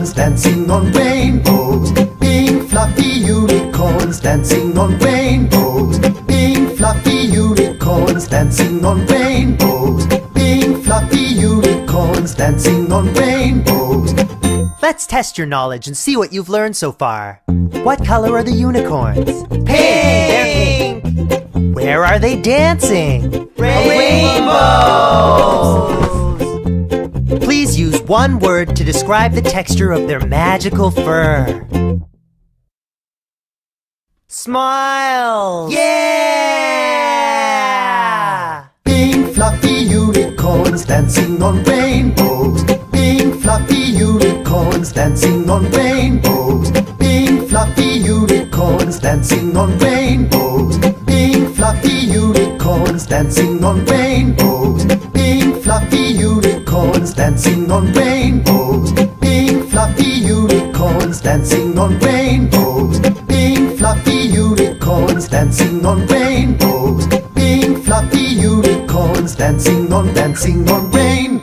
unicorns dancing on rainbows. Pink fluffy unicorns dancing on rainbows. Pink fluffy unicorns dancing on rainbows. Pink fluffy unicorns dancing on rainbows. Let's test your knowledge and see what you've learned so far. What color are the unicorns? Pink! They're pink! Where are they dancing? Rainbows! Please use one word to describe the texture of their magical fur. Smile! Yeah! Pink fluffy unicorns dancing on rainbows. Pink fluffy unicorns dancing on rainbows. Pink fluffy unicorns dancing on rainbows. Pink fluffy unicorns dancing on rainbows. Pink fluffy unicorns dancing on rainbows. Pink fluffy unicorns dancing on rainbows. Pink fluffy unicorns dancing on rainbows. Pink fluffy unicorns dancing on rain.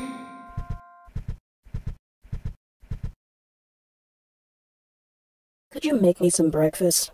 Could you make me some breakfast?